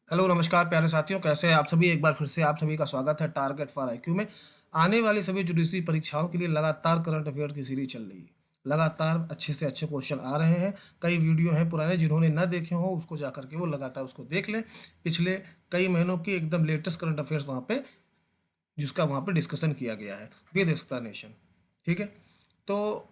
Hello नमस्कार प्यारे साथियों, कैसे हैं आप सभी। एक बार फिर से आप सभी का स्वागत है टारगेट फॉर आईक्यू में। आने वाली सभी जुडिशरी परीक्षाओं के लिए लगातार करंट अफेयर की सीरीज चल रही है। लगातार अच्छे से अच्छे क्वेश्चन आ रहे हैं। कई वीडियो हैं पुराने, जिन्होंने न देखे हों उसको जा करके वो लगातार उसको देख लें। पिछले कई महीनों की एकदम लेटेस्ट करंट अफेयर्स वहाँ पे, जिसका वहाँ पे डिस्कशन किया गया है विद एक्सप्लेनेशन। ठीक है, तो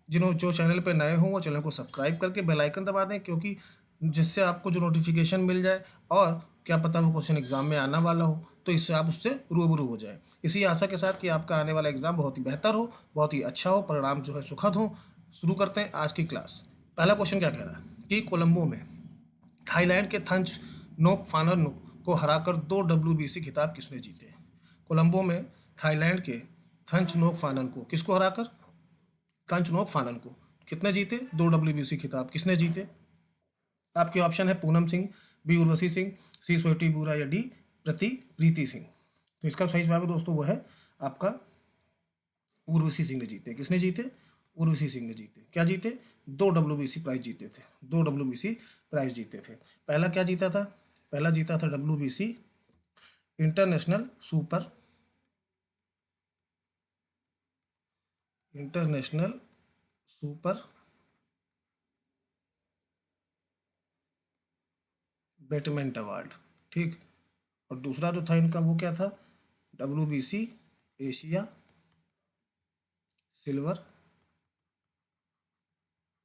जो चैनल पे नए हों वो चैनल को सब्सक्राइब करके बेल आइकन दबा दें, क्योंकि जिससे आपको जो नोटिफिकेशन मिल जाए, और क्या पता वो क्वेश्चन एग्जाम में आना वाला हो तो इससे आप उससे रूबरू हो जाए। इसी आशा के साथ कि आपका आने वाला एग्जाम बहुत ही बेहतर हो, बहुत ही अच्छा हो, परिणाम जो है सुखद हो। शुरू करते हैं आज की क्लास। पहला क्वेश्चन क्या कह रहा है कि कोलंबो में थाईलैंड के थंच नोक फानन को हराकर 2 WBC खिताब किसने जीते। कोलंबो में थाईलैंड के थंच नोक फानन को किसको हराकर, थंच नोक फानन को कितने जीते, 2 WBC खिताब किसने जीते। आपके ऑप्शन है पूनम सिंह, बी उर्वशी सिंह, सी स्वेटी बुरा या डी प्रीति सिंह। तो इसका सही जवाब है दोस्तों वो है आपका उर्वशी सिंह ने जीते। किसने जीते, उर्वशी सिंह ने जीते। क्या जीते, 2 WBC प्राइज जीते थे। 2 WBC प्राइज जीते थे। पहला क्या जीता था, पहला जीता था WBC international super, international super bantamweight award. ठीक, और दूसरा जो था इनका वो क्या था, WBC एशिया सिल्वर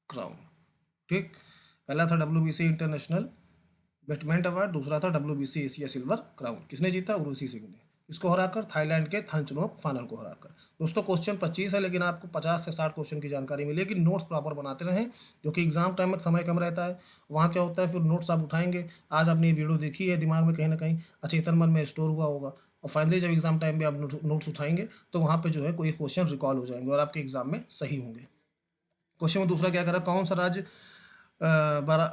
क्राउन। ठीक, पहला था WBC इंटरनेशनल बैटमेंट अवार्ड, दूसरा था WBC एशिया सिल्वर क्राउन। किसने जीता, उर्वशी सिंह ने। इसको हराकर, थाईलैंड के थंचनोक फानल को हराकर। दोस्तों क्वेश्चन 25 है, लेकिन आपको 50 से 60 क्वेश्चन की जानकारी मिलेगी। नोट्स प्रॉपर बनाते रहें, जो कि एग्जाम टाइम में समय कम रहता है। वहाँ क्या होता है, फिर नोट्स आप उठाएंगे, आज आपने ये वीडियो देखी है, दिमाग में कहीं ना कहीं अचेतन मन में स्टोर हुआ होगा, और फाइनली जब एग्जाम टाइम में आप नोट्स उठाएंगे तो वहाँ पे जो है कोई क्वेश्चन रिकॉल हो जाएंगे और आपके एग्जाम में सही होंगे। क्वेश्चन में दूसरा क्या करा, कौन सा राज्य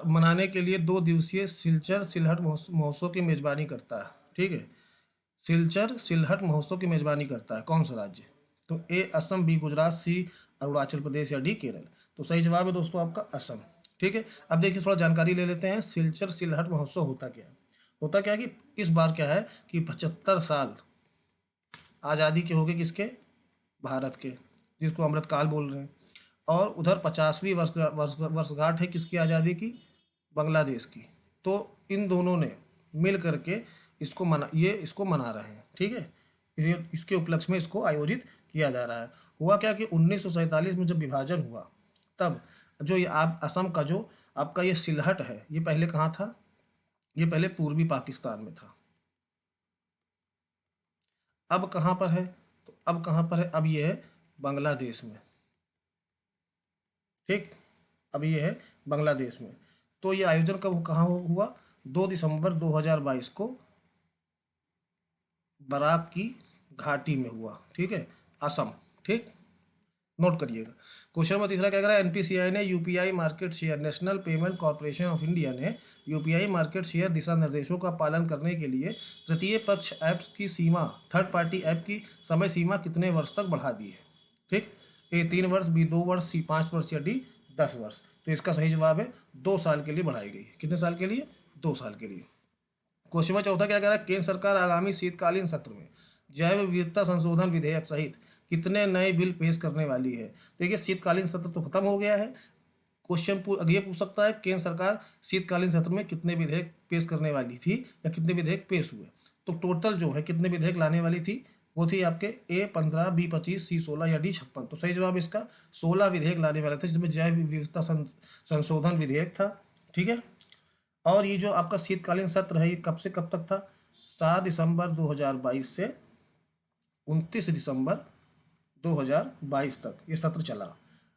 मनाने के लिए 2 दिवसीय सिलचर सिलहट महोत्सव की मेजबानी करता है। ठीक है, सिलचर सिलहट महोत्सव की मेजबानी करता है कौन सा राज्य। तो ए असम, बी गुजरात, सी अरुणाचल प्रदेश या डी केरल। तो सही जवाब है दोस्तों आपका असम। ठीक है, अब देखिए थोड़ा जानकारी ले लेते हैं। सिलचर सिलहट महोत्सव होता क्या है। होता क्या है कि इस बार क्या है कि 75 साल आज़ादी के हो गए, किसके, भारत के, जिसको अमृतकाल बोल रहे हैं। और उधर 50वीं वर्षगांठ है किसकी, आज़ादी की, बांग्लादेश की। तो इन दोनों ने मिल करके इसको मना रहे हैं। ठीक है, ये इसके उपलक्ष्य में इसको आयोजित किया जा रहा है। हुआ क्या कि 1947 में जब विभाजन हुआ, तब जो ये आप असम का जो आपका ये सिलहट है, ये पहले कहाँ था, ये पहले पूर्वी पाकिस्तान में था। अब कहाँ पर है, तो अब कहाँ पर है, अब ये है बांग्लादेश में। ठीक, अब ये है बांग्लादेश में। तो ये आयोजन कब कहाँ हुआ, 2 दिसंबर 2022 को बराक की घाटी में हुआ। ठीक है, असम। ठीक, नोट करिएगा। क्वेश्चन नंबर तीसरा क्या कह रहा है, NPCI ने UPI market share, national payment corporation of India ने यूपीआई मार्केट शेयर दिशा निर्देशों का पालन करने के लिए तृतीय पक्ष ऐप्स की सीमा, थर्ड पार्टी ऐप की समय सीमा कितने वर्ष तक बढ़ा दी है। ठीक, ए 3 वर्ष, बी 2 वर्ष, सी 5 वर्ष या डी 10 वर्ष। तो इसका सही जवाब है 2 साल के लिए बढ़ाई गई। कितने साल के लिए, 2 साल के लिए। क्वेश्चन नंबर चौथा क्या कह रहा है, केंद्र सरकार आगामी शीतकालीन सत्र में जैव विविधता संशोधन विधेयक सहित कितने नए बिल पेश करने वाली है। देखिए शीतकालीन सत्र तो खत्म हो गया है। क्वेश्चन ये पूछ सकता है केंद्र सरकार शीतकालीन सत्र में कितने विधेयक पेश करने वाली थी या कितने विधेयक पेश हुए। तो टोटल जो है कितने विधेयक लाने वाली थी, वो थी आपके A15, B25, C16 या D56। तो सही जवाब इसका 16 विधेयक लाने वाले थे, जिसमें जैव विविधता संशोधन विधेयक था। ठीक है, और ये जो आपका शीतकालीन सत्र है ये कब से कब तक था, 7 दिसंबर 2022 से 29 दिसंबर 2022 तक ये सत्र चला।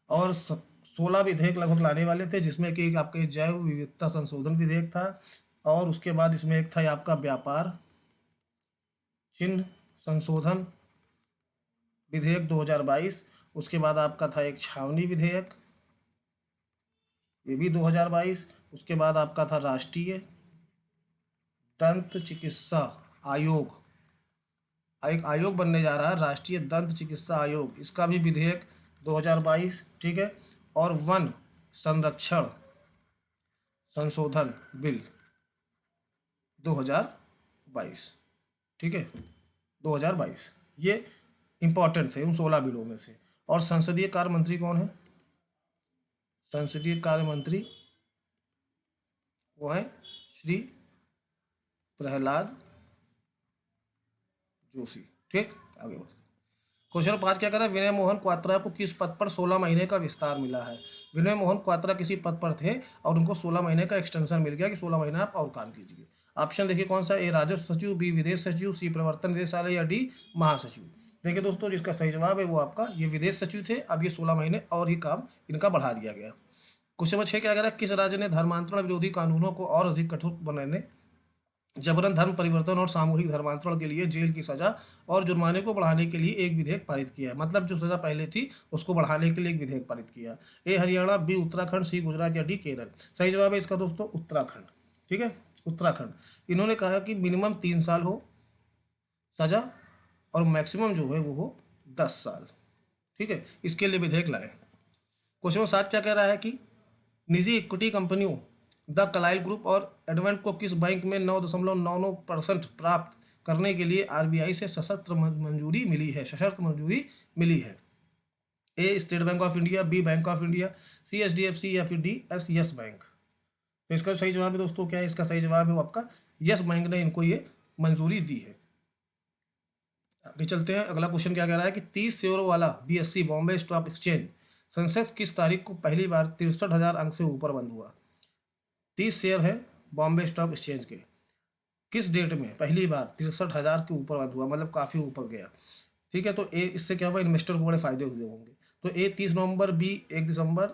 और 16 विधेयक लगभग लाने वाले थे, जिसमें कि एक आपके जैव विविधता संशोधन विधेयक था, और उसके बाद इसमें एक था आपका व्यापार चिन्ह संशोधन विधेयक 2022। उसके बाद आपका था एक छावनी विधेयक, ये भी 2022। उसके बाद आपका था राष्ट्रीय दंत चिकित्सा आयोग, एक आयोग बनने जा रहा है राष्ट्रीय दंत चिकित्सा आयोग, इसका भी विधेयक 2022। ठीक है, और वन संरक्षण संशोधन बिल 2022। ठीक है, 2022 ये इंपॉर्टेंट थे उन 16 बिलों में से। और संसदीय कार्य मंत्री कौन है? संसदीय कार्य मंत्री वो है श्री प्रहलाद जोशी। ठीक, आगे बढ़ते हैं। क्वेश्चन 5 क्या कह रहा है? विनय मोहन क्वात्रा को किस पद पर 16 महीने का विस्तार मिला है? विनय मोहन क्वात्रा किसी पद पर थे और उनको 16 महीने का एक्सटेंशन मिल गया कि 16 महीने आप और काम कीजिए। ऑप्शन देखिए कौन सा? ए राजस्व सचिव, बी विदेश सचिव, सी प्रवर्तन निदेशालय या डी महासचिव। देखिए दोस्तों, जिसका सही जवाब है वो आपका ये विदेश सचिव थे। अब ये 16 महीने और ही काम इनका बढ़ा दिया गया। क्वेश्चन नंबर 6 क्या कह रहा है? किस राज्य ने धर्मांतरण विरोधी कानूनों को और अधिक कठोर बनाने, जबरन धर्म परिवर्तन और सामूहिक धर्मांतरण के लिए जेल की सजा और जुर्माने को बढ़ाने के लिए एक विधेयक पारित किया है? मतलब जो सजा पहले थी उसको बढ़ाने के लिए एक विधेयक पारित किया। ए हरियाणा, बी उत्तराखंड, सी गुजरात या डी केरल। सही जवाब है इसका दोस्तों उत्तराखंड। ठीक है, उत्तराखंड। इन्होंने कहा कि मिनिमम 3 साल हो सजा और मैक्सिमम जो है वो हो 10 साल। ठीक है, इसके लिए विधेयक लाए। क्वेश्चन 7 क्या कह रहा है कि निजी इक्विटी कंपनियों द कलाइल ग्रुप और एडवेंट को किस बैंक में 9.99% प्राप्त करने के लिए आरबीआई से सशर्त मंजूरी मिली है? सशर्त मंजूरी मिली है। A State Bank of India, B Bank of India, C HDFC या फिर डी यस बैंक। तो इसका सही जवाब है दोस्तों क्या है? इसका सही जवाब है वो आपका यस बैंक ने इनको ये मंजूरी दी है। आगे चलते हैं। अगला क्वेश्चन क्या कह रहा है कि 30 शेयरों वाला BSc Bombay stock exchange Sensex किस तारीख को पहली बार 63,000 अंक से ऊपर बंद हुआ? 30 शेयर है बॉम्बे स्टॉक एक्सचेंज के, किस डेट में पहली बार 63,000 के ऊपर बंद हुआ? मतलब काफ़ी ऊपर गया। ठीक है, तो ए इससे क्या हुआ? इन्वेस्टर को बड़े फायदे हुए होंगे। तो ए 30 नवंबर, बी 1 दिसंबर,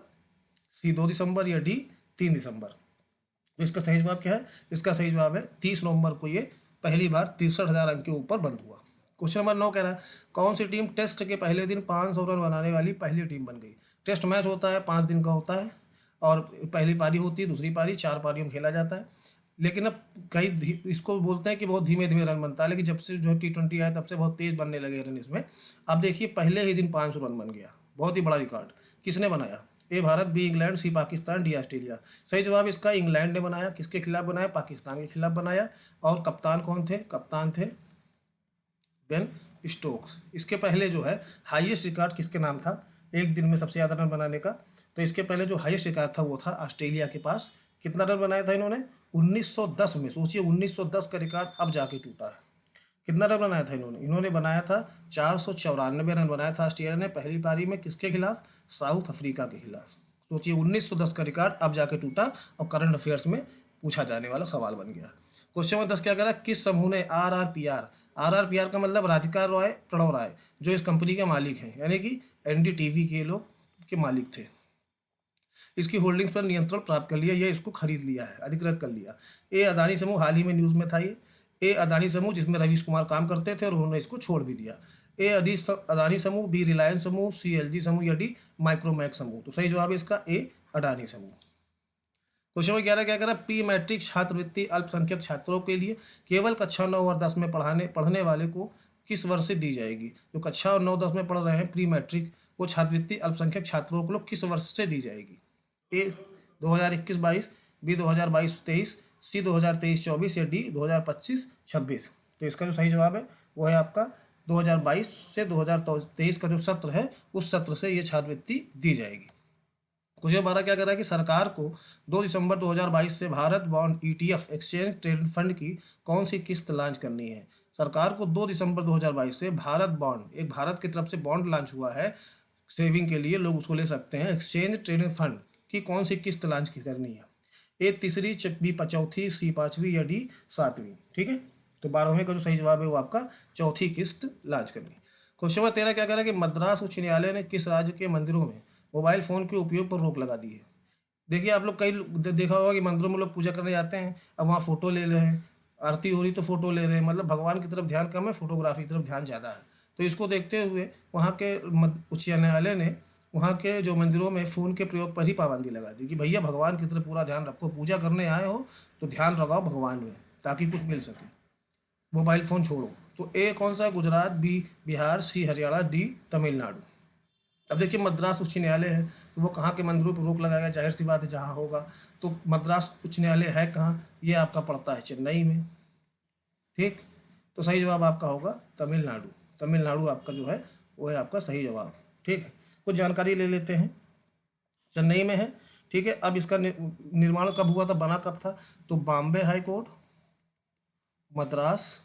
सी 2 दिसंबर या डी 3 दिसंबर। तो इसका सही जवाब क्या है? इसका सही जवाब है 30 नवंबर को ये पहली बार 63,000 अंक के ऊपर बंद हुआ। क्वेश्चन नंबर 9 कह रहा है कौन सी टीम टेस्ट के पहले दिन 500 रन बनाने वाली पहली टीम बन गई? टेस्ट मैच होता है 5 दिन का होता है और पहली पारी होती है, दूसरी पारी, 4 पारियों में खेला जाता है। लेकिन अब कई इसको बोलते हैं कि बहुत धीमे धीमे रन बनता है, लेकिन जब से जो T20 आया तब से बहुत तेज़ बनने लगे रन इसमें। अब देखिए पहले ही दिन 500 रन बन गया, बहुत ही बड़ा रिकॉर्ड। किसने बनाया? ए भारत, बी इंग्लैंड, सी पाकिस्तान, डी ऑस्ट्रेलिया। सही जवाब इसका इंग्लैंड ने बनाया। किसके खिलाफ बनाया? पाकिस्तान के खिलाफ बनाया। और कप्तान कौन थे? कप्तान थे बेन स्टोक्स। इसके पहले जो है हाईएस्ट रिकॉर्ड किसके नाम था एक दिन में सबसे ज़्यादा रन बनाने का? तो इसके पहले जो हाईएस्ट रिकॉर्ड था वो था ऑस्ट्रेलिया के पास। कितना रन बनाया था इन्होंने? 1910 में। सोचिए 1910 का रिकॉर्ड अब जाके टूटा है। कितना रन बनाया था इन्होंने? इन्होंने बनाया था 494 रन बनाया था ऑस्ट्रेलिया ने पहली पारी में। किसके खिलाफ? साउथ अफ्रीका के खिलाफ। सोचिए 1910 का रिकॉर्ड अब जाके टूटा और करंट अफेयर्स में पूछा जाने वाला सवाल बन गया। क्वेश्चन नंबर 10 क्या कह रहा है? किस समूह ने आरआरपीआर का मतलब राधिका रॉय प्रणव राय जो इस कंपनी के मालिक हैं, यानी कि एनडीटीवी के लोग के मालिक थे, इसकी होल्डिंग्स पर नियंत्रण प्राप्त कर लिया, यह इसको खरीद लिया है, अधिकृत कर लिया। ए अदानी समूह, हाल ही में न्यूज़ में था ये। ए अदानी समूह जिसमें रवीश कुमार काम करते थे और उन्होंने इसको छोड़ भी दिया। ए अदानी समूह, बी रिलायंस समूह, सी एलजी समूह या डी माइक्रोमैक्स समूह। तो सही जवाब है इसका ए अडानी समूह। क्वेश्चन नंबर 11 क्या कह रहा है? प्री मैट्रिक छात्रवृत्ति अल्पसंख्यक छात्रों के लिए केवल कक्षा 9 और 10 में पढ़ने वाले को किस वर्ष से दी जाएगी? जो कक्षा और 9 10 में पढ़ रहे हैं प्री मैट्रिक, वो छात्रवृत्ति अल्पसंख्यक छात्रों को किस वर्ष से दी जाएगी? ए 2021-22, बी 2022-23, सी 2023-24 या डी 2025-26। तो इसका जो सही जवाब है वो है आपका 2022 से 2023 का जो सत्र है उस सत्र से ये छात्रवृत्ति दी जाएगी। क्वेश्चन 12 क्या कर रहा है कि सरकार को 2 दिसंबर 2022 से Bharat bond ETF exchange traded fund की कौन सी किस्त लॉन्च करनी है? सरकार को 2 दिसंबर 2022 से भारत बॉन्ड, एक भारत की तरफ से बॉन्ड लॉन्च हुआ है सेविंग के लिए, लोग उसको ले सकते हैं, एक्सचेंज ट्रेडेड फंड की कौन सी किस्त लॉन्च करनी है? ए तीसरी, बी चौथी, सी 5वीं या डी 7वीं। ठीक है, तो 12वें का जो सही जवाब है वो आपका चौथी किस्त लॉन्च करनी। क्वेश्चन नंबर 13 क्या कह रहा है कि मद्रास उच्च न्यायालय ने किस राज्य के मंदिरों में मोबाइल फ़ोन के उपयोग पर रोक लगा दी है? देखिए आप लोग देखा होगा कि मंदिरों में लोग पूजा करने जाते हैं, अब वहाँ फ़ोटो ले रहे हैं, आरती हो रही तो फ़ोटो ले रहे हैं, मतलब भगवान की तरफ ध्यान कम है, फोटोग्राफी की तरफ ध्यान ज़्यादा है। तो इसको देखते हुए वहाँ के उच्च न्यायालय ने वहाँ के जो मंदिरों में फ़ोन के प्रयोग पर ही पाबंदी लगा दी कि भैया भगवान की तरफ पूरा ध्यान रखो, पूजा करने आए हो तो ध्यान लगाओ भगवान में ताकि कुछ मिल सके, मोबाइल फ़ोन छोड़ो। तो ए कौन सा है? गुजरात, बी बिहार, सी हरियाणा, डी तमिलनाडु। अब देखिए मद्रास उच्च न्यायालय है तो वो कहाँ के मंदिरों पर रोक लगाएगा? जाहिर सी बात है जहाँ होगा। तो मद्रास उच्च न्यायालय है कहाँ? ये आपका पड़ता है चेन्नई में। ठीक, तो सही जवाब आपका होगा तमिलनाडु। तमिलनाडु आपका जो है वो है आपका सही जवाब। ठीक है, कुछ जानकारी ले लेते हैं। चेन्नई में है। ठीक है, अब इसका निर्माण कब हुआ था, बना कब था? तो बॉम्बे हाई कोर्ट, मद्रास,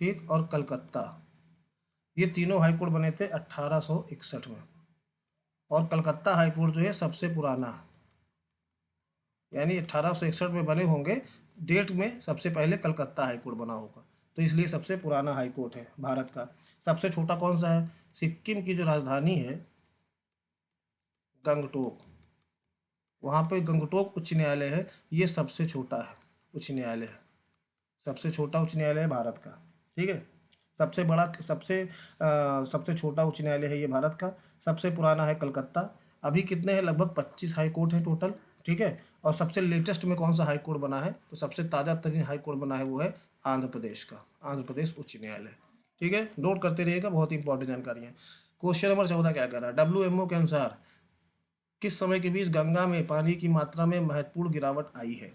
ठीक, और कलकत्ता, ये तीनों हाई कोर्ट बने थे 1861 में। और कलकत्ता हाई कोर्ट जो है सबसे पुराना, यानी 1861 में बने होंगे, डेट में सबसे पहले कलकत्ता हाई कोर्ट बना होगा, तो इसलिए सबसे पुराना हाई कोर्ट है भारत का। सबसे छोटा कौन सा है? सिक्किम की जो राजधानी है गंगटोक, वहाँ पे गंगटोक उच्च न्यायालय है, ये सबसे छोटा है उच्च न्यायालय है, सबसे छोटा उच्च न्यायालय है भारत का। ठीक है, सबसे बड़ा सबसे छोटा उच्च न्यायालय है ये भारत का। सबसे पुराना है कलकत्ता। अभी कितने हैं? लगभग 25 हाई कोर्ट हैं टोटल। ठीक है, और सबसे लेटेस्ट में कौन सा हाई कोर्ट बना है? तो सबसे ताज़ा तरीन हाई कोर्ट बना है वो है आंध्र प्रदेश का, आंध्र प्रदेश उच्च न्यायालय। ठीक है, नोट करते रहिएगा, बहुत इंपॉर्टेंट जानकारी है। क्वेश्चन नंबर 14 क्या कह रहा है? WMO के अनुसार किस समय के बीच गंगा में पानी की मात्रा में महत्वपूर्ण गिरावट आई है?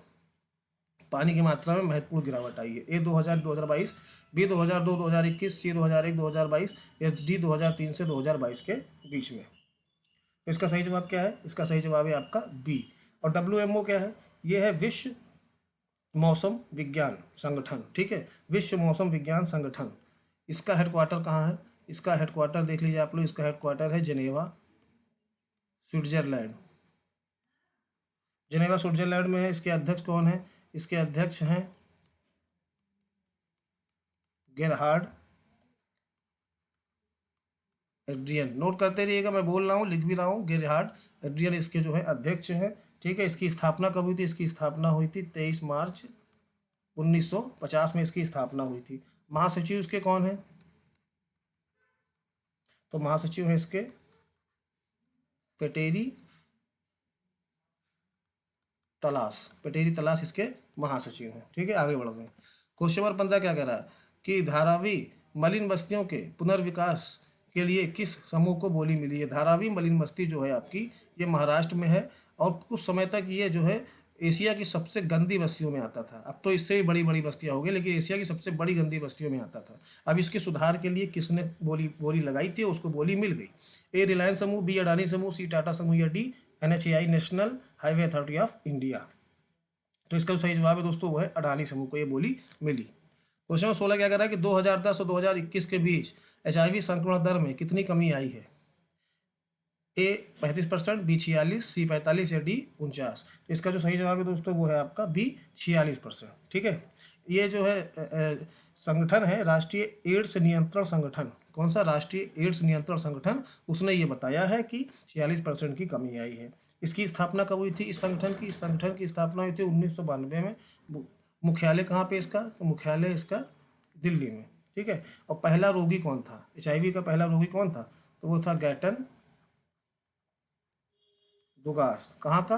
पानी की मात्रा में महत्वपूर्ण गिरावट आई है। ए 2000-2022, बी 2002-2021, सी 2001-2022, या डी 2003 से 2022 के बीच में। तो इसका सही जवाब क्या है? इसका सही जवाब है आपका बी। और WMO क्या है? ये है विश्व मौसम विज्ञान संगठन। ठीक है, विश्व मौसम विज्ञान संगठन। इसका हेडक्वार्टर कहाँ है? इसका हेडक्वार्टर देख लीजिए आप लोग, इसका हेडक्वार्टर है जेनेवा, स्विट्जरलैंड। जेनेवा स्विट्जरलैंड में है। इसके अध्यक्ष कौन है? इसके अध्यक्ष हैं गेरहार्ड एड्रियन। नोट करते रहिएगा, मैं बोल रहा हूँ, लिख भी रहा हूँ। गेरहार्ड एड्रियन इसके जो है अध्यक्ष हैं। ठीक है, इसकी स्थापना कब हुई थी? इसकी स्थापना हुई थी 23 मार्च 1950 में इसकी स्थापना हुई थी। महासचिव इसके कौन है? तो महासचिव है इसके पेटेरी तलाश। पेटेरी तलाश इसके महासचिव हैं। ठीक है, आगे बढ़ते हैं। क्वेश्चन नंबर 15 क्या कह रहा है कि धारावी मलिन बस्तियों के पुनर्विकास के लिए किस समूह को बोली मिली है? धारावी मलिन बस्ती जो है आपकी, ये महाराष्ट्र में है, और कुछ समय तक ये जो है एशिया की सबसे गंदी बस्तियों में आता था। अब तो इससे भी बड़ी बड़ी बस्तियां हो गई, लेकिन एशिया की सबसे बड़ी गंदी बस्तियों में आता था। अब इसके सुधार के लिए किसने बोली बोली लगाई थी? उसको बोली मिल गई। ए रिलायंस समूह, बी अडानी समूह, सी टाटा समूह, या D NHAI national highway authority of India. तो इसका जो सही जवाब है दोस्तों वो है अडानी समूह को ये बोली मिली। क्वेश्चन नंबर 16 क्या कह रहा है कि 2010 और 2021 के बीच HIV संक्रमण दर में कितनी कमी आई है? ए 35%, बी 46, सी 45, या डी 49। तो इसका जो सही जवाब है दोस्तों वो है आपका बी 46%। ठीक है, ये जो है संगठन है राष्ट्रीय एड्स नियंत्रण संगठन। कौन सा? राष्ट्रीय एड्स नियंत्रण संगठन। उसने ये बताया है कि 46% की कमी आई है। इसकी स्थापना कब हुई थी इस संगठन की? इस संगठन की स्थापना हुई थी 1992 में। मुख्यालय कहाँ पे इसका? तो मुख्यालय इसका दिल्ली में। ठीक है, और पहला रोगी कौन था? HIV का पहला रोगी कौन था? तो वो था गैटन दुगास। कहाँ का?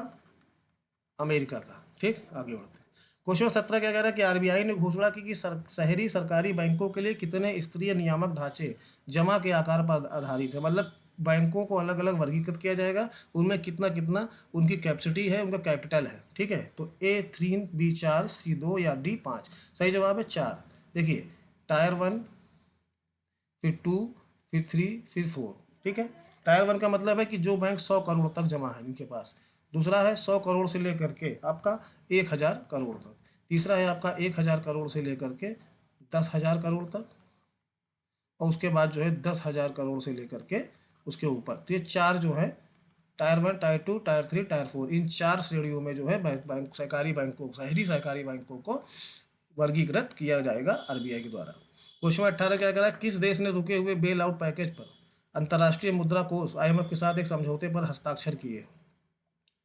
अमेरिका का। ठीक, आगे बढ़ते हैं। क्वेश्चन 17 क्या कह रहा है कि RBI ने घोषणा की कि शहरी सरकारी बैंकों के लिए कितने स्तरीय नियामक ढांचे जमा के आकार पर आधारित है। मतलब बैंकों को अलग अलग वर्गीकृत किया जाएगा, उनमें कितना कितना उनकी कैपेसिटी है, उनका कैपिटल है। ठीक है, तो A3, B 4, C 2, या D 5। सही जवाब है 4। देखिए, टायर 1, फिर 2, फिर 3, फिर 4। ठीक है, टायर 1 का मतलब है कि जो बैंक 100 करोड़ तक जमा है इनके पास। दूसरा है 100 करोड़ से लेकर के आपका 1000 करोड़ तक। तीसरा है आपका 1000 करोड़ से लेकर के 10,000 करोड़ तक। और उसके बाद जो है 10,000 करोड़ से लेकर के उसके ऊपर। तो ये चार जो है टायर 1, टायर 2, टायर 3, टायर 4, इन चार श्रेणियों में जो है बैंक सहकारी बैंकों, शहरी सहकारी बैंकों को वर्गीकृत किया जाएगा RBI के द्वारा। क्वेश्चन 18 क्या कह रहा है? किस देश ने रुके हुए बेल आउट पैकेज पर अंतर्राष्ट्रीय मुद्रा कोष IMF के साथ एक समझौते पर हस्ताक्षर किए?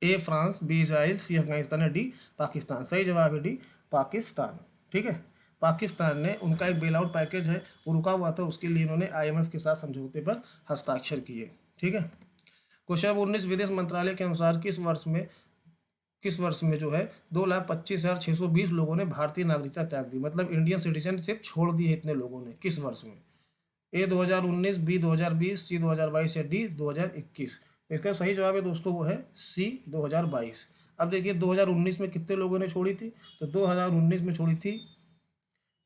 ए फ्रांस, बी इजराइल, सी अफगानिस्तान, या डी पाकिस्तान। सही जवाब है डी पाकिस्तान। ठीक है, पाकिस्तान ने उनका एक बेल आउट पैकेज है वो रुका हुआ था, उसके लिए इन्होंने IMF के साथ समझौते पर हस्ताक्षर किए। ठीक है, क्वेश्चन 19 विदेश मंत्रालय के अनुसार किस वर्ष में जो है 2,25,620 लोगों ने भारतीय नागरिकता त्याग दी? मतलब इंडियन सिटीजनशिप छोड़ दी है इतने लोगों ने। किस वर्ष में? ए 2019, बी 2020, सी 2022, या डी 2021। इसका सही जवाब है दोस्तों वो है सी 2022। अब देखिए 2019 में कितने लोगों ने छोड़ी थी? तो 2019 में छोड़ी थी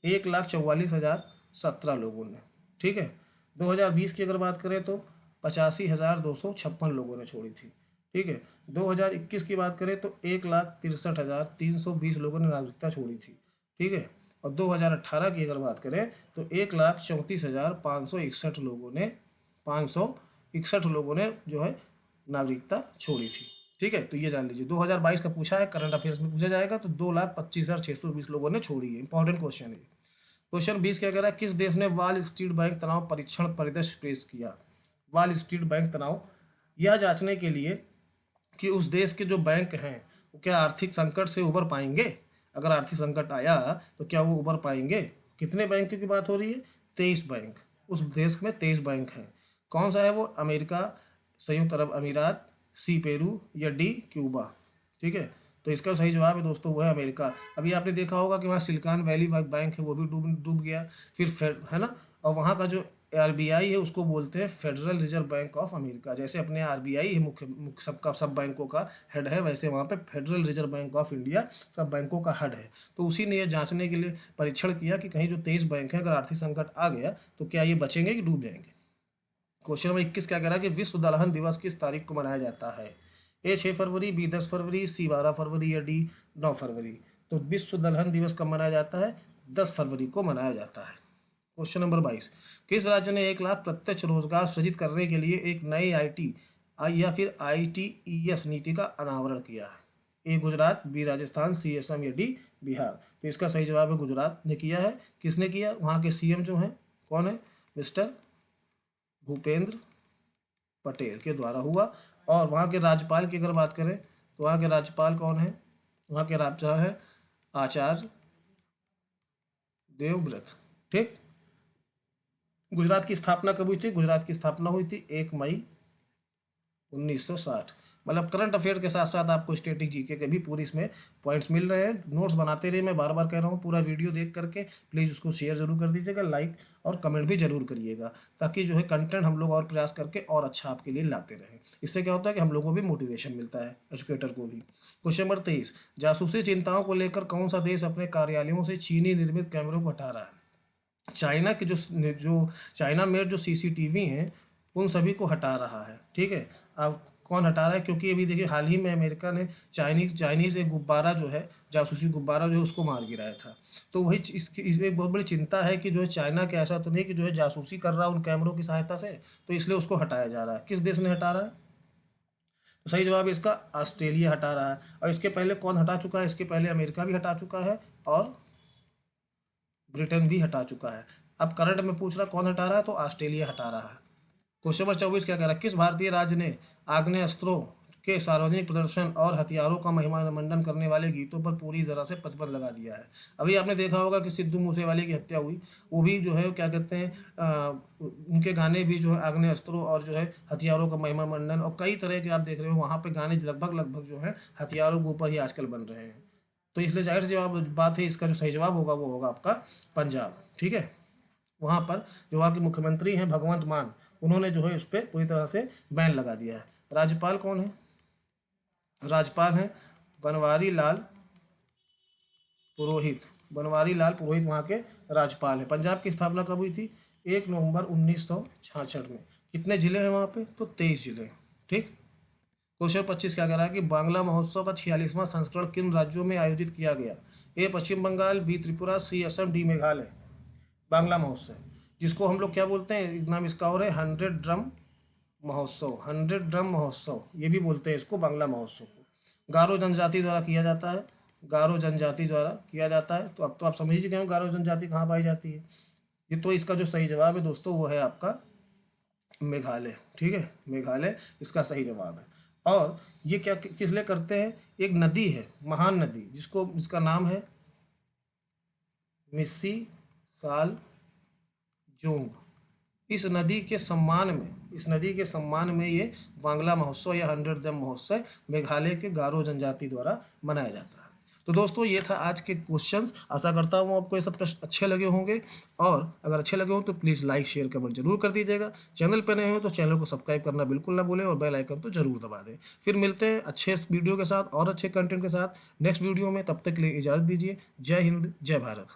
1,44,017 लोगों ने, ठीक है। 2020 की अगर बात करें तो 85,256 लोगों ने छोड़ी थी, ठीक है। 2021 की बात करें तो 1,63,320 लोगों ने नागरिकता छोड़ी थी, ठीक है। और 2018 की अगर बात करें तो 1,34,561 लोगों ने 561 लोगों ने जो है नागरिकता छोड़ी थी, ठीक है। तो ये जान लीजिए 2022 का पूछा है, करंट अफेयर्स में पूछा जाएगा, तो 2,25,620 लोगों ने छोड़ी है। इंपॉर्टेंट क्वेश्चन है। क्वेश्चन 20 क्या कह रहा है, किस देश ने वॉल स्ट्रीट बैंक तनाव परीक्षण परिदृश्य पेश किया। वॉल स्ट्रीट बैंक तनाव यह जांचने के लिए कि उस देश के जो बैंक हैं वो क्या आर्थिक संकट से उबर पाएंगे। अगर आर्थिक संकट आया तो क्या वो उबर पाएंगे। कितने बैंक की बात हो रही है, 23 बैंक। उस देश में 23 बैंक हैं। कौन सा है वो, अमेरिका, संयुक्त अरब अमीरात, सी पेरू या डी क्यूबा, ठीक है। तो इसका सही जवाब है दोस्तों वो है अमेरिका। अभी आपने देखा होगा कि वहाँ सिलिकॉन वैली बैंक है वो भी डूब डूब गया, फिर है ना। और वहाँ का जो आरबीआई है उसको बोलते हैं federal reserve bank of America. जैसे अपने आरबीआई है मुख्य मुख्य सबका सब बैंकों का हेड है, वैसे वहाँ पे federal reserve bank of India सब बैंकों का हेड है। तो उसी ने ये जांचने के लिए परीक्षण किया कि कहीं जो 23 बैंक हैं अगर आर्थिक संकट आ गया तो क्या ये बचेंगे कि डूब जाएंगे। क्वेश्चन नंबर 21 क्या कह रहा है कि विश्व दलहन दिवस किस तारीख को मनाया जाता है। ए 6 फरवरी, बी 10 फरवरी, सी 12 फरवरी या डी 9 फरवरी। तो विश्व दलहन दिवस कब मनाया जाता है, 10 फरवरी को मनाया जाता है। क्वेश्चन नंबर 22, किस राज्य ने 1 लाख प्रत्यक्ष रोजगार सृजित करने के लिए एक नई आईटी या फिर आईटीईएस नीति का अनावरण किया है। ए गुजरात, बी राजस्थान, सी असम या डी बिहार। तो इसका सही जवाब है गुजरात ने किया है। किसने किया, वहाँ के सीएम जो हैं कौन है, मिस्टर भूपेंद्र पटेल के द्वारा हुआ। और वहाँ के राज्यपाल की अगर बात करें तो वहाँ के राज्यपाल कौन है, वहाँ के राज्यपाल है आचार्य देवव्रत, ठीक। गुजरात की स्थापना कब हुई थी, गुजरात की स्थापना हुई थी 1 मई 1960। मतलब करंट अफेयर के साथ साथ आपको स्टैटिक जीके के भी पूरी इसमें पॉइंट्स मिल रहे हैं। नोट्स बनाते रहिए, मैं बार बार कह रहा हूँ, पूरा वीडियो देख करके प्लीज़ उसको शेयर जरूर कर दीजिएगा, लाइक और कमेंट भी जरूर करिएगा, ताकि जो है कंटेंट हम लोग और प्रयास करके और अच्छा आपके लिए लाते रहें। इससे क्या होता है कि हम लोगों को भी मोटिवेशन मिलता है, एजुकेटर को भी। क्वेश्चन नंबर 23, जासूसी चिंताओं को लेकर कौन सा देश अपने कार्यालयों से चीनी निर्मित कैमरों को हटा रहा है। चाइना के जो चाइना मेड जो सीसीटीवी हैं उन सभी को हटा रहा है, ठीक है। अब कौन हटा रहा है, क्योंकि अभी देखिए हाल ही में अमेरिका ने चाइनीज़ एक गुब्बारा जो है, जासूसी गुब्बारा जो है उसको मार गिराया था। तो वही इसकी इसमें एक बहुत बड़ी चिंता है कि जो है चाइना के ऐसा तो नहीं कि जो है जासूसी कर रहा है उन कैमरों की सहायता से, तो इसलिए उसको हटाया जा रहा है। किस देश ने हटा रहा है, तो सही जवाब है इसका ऑस्ट्रेलिया हटा रहा है। और इसके पहले कौन हटा चुका है, इसके पहले अमेरिका भी हटा चुका है और ब्रिटेन भी हटा चुका है। अब करंट में पूछ रहा कौन हटा रहा है, तो ऑस्ट्रेलिया हटा रहा है। क्वेश्चन नंबर 24 क्या कह रहा है, किस भारतीय राज्य ने आग्नेयास्त्रों के सार्वजनिक प्रदर्शन और हथियारों का महिमामंडन करने वाले गीतों पर पूरी तरह से प्रतिबंध लगा दिया है। अभी आपने देखा होगा कि सिद्धू मूसेवाले की हत्या हुई, वो भी जो है क्या कहते हैं उनके गाने भी जो है आग्नेयास्त्रों और जो है हथियारों का महिमामंडन और कई तरह के आप देख रहे हो वहाँ पे गाने लगभग जो है हथियारों के ऊपर ही आजकल बन रहे हैं। तो इसलिए जाहिर सी जवाब बात है, इसका जो सही जवाब होगा वो होगा आपका पंजाब, ठीक है। वहाँ पर जो वहाँ के मुख्यमंत्री हैं भगवंत मान, उन्होंने जो है उस पर पूरी तरह से बैन लगा दिया है। राज्यपाल कौन है, राज्यपाल हैं बनवारी लाल पुरोहित। बनवारी लाल पुरोहित वहाँ के राज्यपाल हैं। पंजाब की स्थापना कब हुई थी, 1 नवंबर 1966 में। कितने जिले हैं वहाँ पे, तो 23 जिले हैं, ठीक। क्वेश्चन 25 क्या कह रहा है कि बांग्ला महोत्सव का 46वां संस्करण किन राज्यों में आयोजित किया गया। ए पश्चिम बंगाल, बी त्रिपुरा, सी असम, डी मेघालय। बांग्ला महोत्सव, जिसको हम लोग क्या बोलते हैं, नाम इसका और है 100 ड्रम महोत्सव। 100 ड्रम महोत्सव ये भी बोलते हैं इसको, बांग्ला महोत्सव को। गारो जनजाति द्वारा किया जाता है, गारो जनजाति द्वारा किया जाता है। तो अब तो आप समझ ही गए हो गारो जनजाति कहाँ पाई जाती है। ये तो इसका जो सही जवाब है दोस्तों वो है आपका मेघालय, ठीक है। मेघालय इसका सही जवाब है। और ये क्या किस लिए करते हैं, एक नदी है, महान नदी, जिसका नाम है मिस्सी साल जोंग। इस नदी के सम्मान में ये बांग्ला महोत्सव या 100 ड्रम महोत्सव मेघालय के गारो जनजाति द्वारा मनाया जाता है। तो दोस्तों ये था आज के क्वेश्चंस। आशा करता हूँ आपको ये सब प्रश्न अच्छे लगे होंगे, और अगर अच्छे लगे हो तो प्लीज़ लाइक शेयर कमेंट जरूर कर दीजिएगा। चैनल पर नए हो तो चैनल को सब्सक्राइब करना बिल्कुल ना भूलें और बेल आइकन तो जरूर दबा दें। फिर मिलते हैं अच्छे वीडियो के साथ और अच्छे कंटेंट के साथ नेक्स्ट वीडियो में। तब तक के लिए इजाज़त दीजिए। जय हिंद, जय भारत।